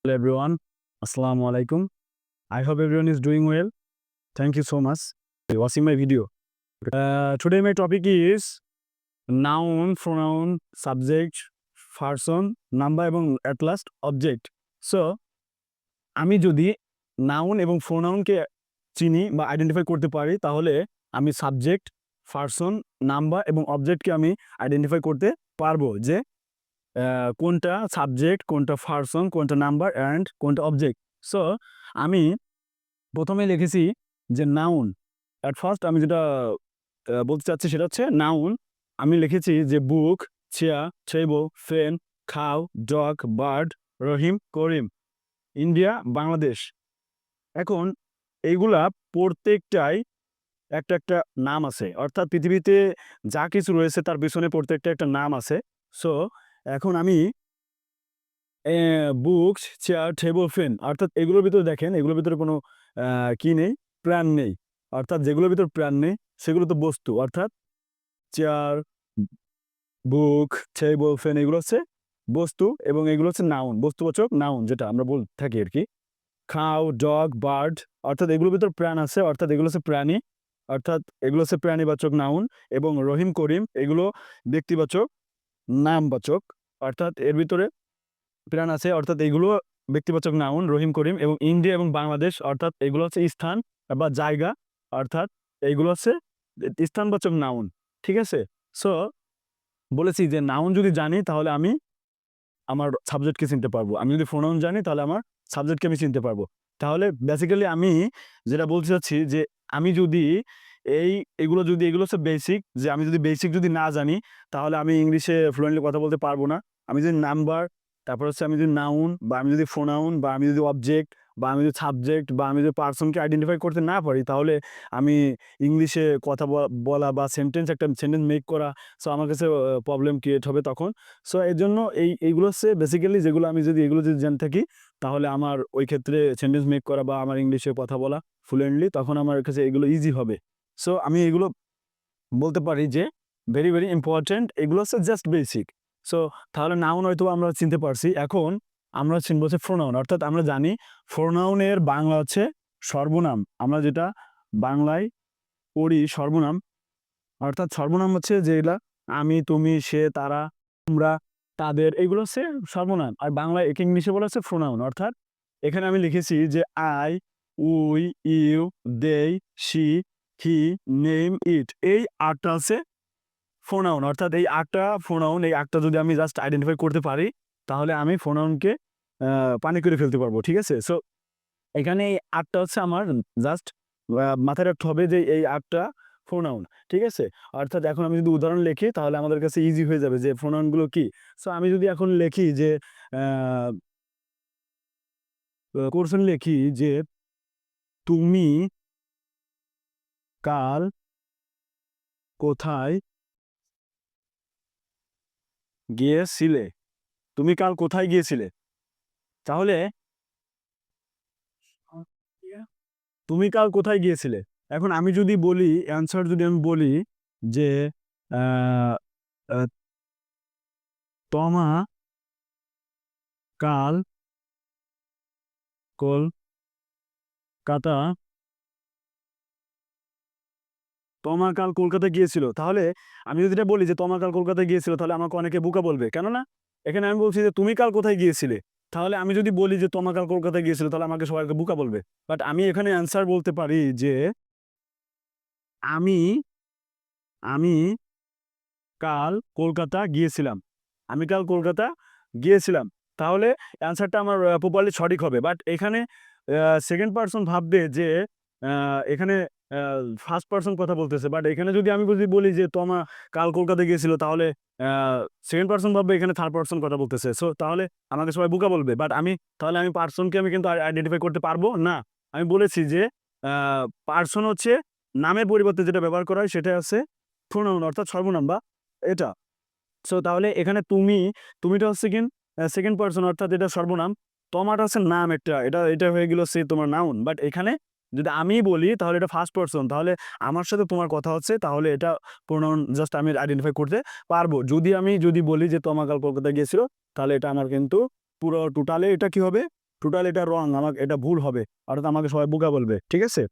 Hello everyone. Assalamu alaikum. I hope everyone is doing well. Thank you so much for watching my video. Today my topic is noun, pronoun, subject, person, number এবং at last object. So আমি যদি noun এবং প্রোনাউনকে চিনি বা identify করতে পারি তাহলে আমি সাবজেক্ট, পারসন, নাম্বার এবং অবজেক্টকে আমি আইডেন্টিফাই করতে পারবো যে কোনটা সাবজেক্ট, কোনটা পারসন, কোনটা নাম্বার অ্যান্ড কোনটা অবজেক্ট। সো আমি প্রথমে লিখেছি যে নাউন। অ্যাট ফার্স্ট আমি যেটা বলতে চাচ্ছি সেটা হচ্ছে নাউন। আমি লিখেছি যে বুক, চেয়ার, টেবল, ফ্যান, খাও, ডগ, বার্ড, রহিম, করিম, ইন্ডিয়া, বাংলাদেশ। এখন এইগুলা প্রত্যেকটাই একটা একটা নাম আছে, অর্থাৎ পৃথিবীতে যা কিছু রয়েছে তার পিছনে প্রত্যেকটা একটা নাম আছে। সো এখন আমি বুকস, চেয়ার, টেবল, ফ্যান অর্থাৎ এগুলোর ভিতরে দেখেন এগুলোর ভিতরে কোনো কি নেই, প্রাণ নেই। অর্থাৎ যেগুলোর ভিতর প্রাণ নেই সেগুলো তো বস্তু, অর্থাৎ চেয়ার, বুক, টেবল, ফ্যান এগুলো হচ্ছে বস্তু এবং এগুলো হচ্ছে নাউন, বস্তুবাচক নাউন যেটা আমরা বলে থাকি আর কি। খাও, ডগ, বার্ড অর্থাৎ এগুলোর ভিতর প্রাণ আছে, অর্থাৎ এগুলো হচ্ছে প্রাণী, অর্থাৎ এগুলো হচ্ছে প্রাণীবাচক নাউন। এবং রহিম, করিম এগুলো ব্যক্তিবাচক নামবাচক, অর্থাৎ এর ভিতরে প্রাণ আছে, অর্থাৎ এইগুলো ব্যক্তিবাচক নাউন রহিম, করিম। এবং ইন্ডিয়া এবং বাংলাদেশ অর্থাৎ এগুলো হচ্ছে স্থান বা জায়গা, অর্থাৎ এইগুলো হচ্ছে স্থানবাচক নাউন। ঠিক আছে? সো বলেছি যে নাউন যদি জানি তাহলে আমি আমার সাবজেক্টকে চিনতে পারবো। আমি যদি প্রোনাউন জানি তাহলে আমার সাবজেক্টকে আমি চিনতে পারবো। তাহলে বেসিক্যালি আমি যেটা বলতে চাচ্ছি যে আমি যদি এগুলো হচ্ছে বেসিক, যে আমি যদি বেসিক যদি না জানি তাহলে আমি ইংলিশে ফ্লুয়েন্টলি কথা বলতে পারবো না। আমি যদি নাম্বার, তারপর হচ্ছে আমি যদি নাউন বা আমি যদি প্রোনাউন বা আমি যদি অবজেক্ট বা আমি যদি সাবজেক্ট বা আমি যদি পারসনকে আইডেন্টিফাই করতে না পারি তাহলে আমি ইংলিশে কথা বলা বা একটা সেন্টেন্স মেক করা, সো আমার কাছে প্রবলেম ক্রিয়েট হবে তখন। সো এর জন্য এইগুলো হচ্ছে বেসিক্যালি যেগুলো আমি যদি এগুলো যদি জেনে থাকি তাহলে আমার ওই ক্ষেত্রে সেন্টেন্স মেক করা বা আমার ইংলিশে কথা বলা ফ্লুয়েন্টলি তখন আমার কাছে এগুলো ইজি হবে। সো আমি এগুলো বলতে পারি যে ভেরি ভেরি ইম্পর্টেন্ট, এগুলো হচ্ছে জাস্ট বেসিক। সো তাহলে নাউন হয়তো আমরা চিনতে পারছি, এখন আমরা চিনবো হচ্ছে প্রোনাউন। অর্থাৎ আমরা জানি প্রোনাউনের বাংলা হচ্ছে সর্বনাম। আমরা যেটা বাংলায় পড়ি সর্বনাম, অর্থাৎ সর্বনাম হচ্ছে যেগুলা আমি, তুমি, সে, তারা, তোমরা, তাদের, এগুলো হচ্ছে সর্বনাম। আর বাংলায় একে ইংলিশে বলা হচ্ছে প্রোনাউন। অর্থাৎ এখানে আমি লিখেছি যে I, we, you, they, she, he, name, it, এই আটটা হচ্ছে প্রোনাউন। অর্থাৎ এই আটটা প্রোনাউন, এই আটটা যদি আমি জাস্ট আইডেন্টিফাই করতে পারি তাহলে আমি প্রোনাউনকে পানি করে ফেলতে পারবো। ঠিক আছে? সো এখানে এই আটটা হচ্ছে আমার জাস্ট মাথায় রাখতে হবে যে এই আটটা প্রোনাউন। ঠিক আছে? অর্থাৎ এখন আমি যদি উদাহরণ লিখি তাহলে আমাদের কাছে ইজি হয়ে যাবে যে প্রোনাউনগুলো কি। সো আমি যদি এখন লিখি যে কোশ্চেন লিখি যে তুমি কাল কোথায় গিয়েছিলে? তুমি কাল কোথায় গিয়েছিলে? তাহলে তুমি কাল কোথায় গিয়েছিলে? এখন আমি যদি বলি অ্যান্সার যদি আমি বলি যে আ আ তমা কাল কলকাতা তমা কাল কলকাতায় গিয়েছিল। তাহলে আমি যদি এটা বলি যে তমা কাল কলকাতায় গিয়েছিল তাহলে আমাকে অনেকে বোকা বলবে। কেননা এখানে আমি বলছি যে তুমি কাল কোথায় গিয়েছিলে? তাহলে আমি যদি বলি যে তমা কাল কলকাতায় গিয়েছিল তাহলে আমাকে সবাই বোকা বলবে। বাট আমি এখানে অ্যান্সার বলতে পারি যে আমি আমি কাল কলকাতা গিয়েছিলাম। আমি কাল কলকাতা গিয়েছিলাম। তাহলে অ্যান্সারটা আমার প্রপারলি সঠিক হবে। বাট এখানে সেকেন্ড পারসন ভাববে যে এখানে আ ফার্স্ট পারসন কথা বলতেছে। বাট এখানে যদি আমি যদি বলি যে তমা কাল কলকাতায় গিয়েছিল তাহলে আ সেকেন্ড পারসন ভাববে এখানে থার্ড পারসন কথা বলতেছে। সো তাহলে আমাকে সবাই বোকা বলবে। বাট তাহলে আমি পারসনকে আমি কিন্তু আইডেন্টিফাই করতে পারবো না। আমি বলেছি যে আ পারসন হচ্ছে নামের পরিবর্তে যেটা ব্যবহার করা হয় সেটা হচ্ছে প্রোনাউন অর্থাৎ সর্বনাম বা এটা। সো তাহলে এখানে তুমিটা হচ্ছে সেকেন্ড পারসন অর্থাৎ এটা সর্বনাম। তমাটা হচ্ছে নাম একটা। এটা হয়ে গেল তোমার নাউন। বাট এখানে যদি আমি বলি তাহলে এটা ফার্স্ট পারসন। তাহলে আমার সাথে তোমার কথা হচ্ছে তাহলে এটা প্রোনাউন জাস্ট আমি আইডেন্টিফাই করতে পারবো। আমি যদি বলি যে তমা কাল কলকাতায় গিয়েছিল তাহলে এটা আমার কিন্তু পুরো টোটালে এটা কি হবে? টোটাল এটা রং, আমাকে এটা ভুল হবে, অর্থাৎ আমাকে সবাই বোকা বলবে, ঠিক আছে?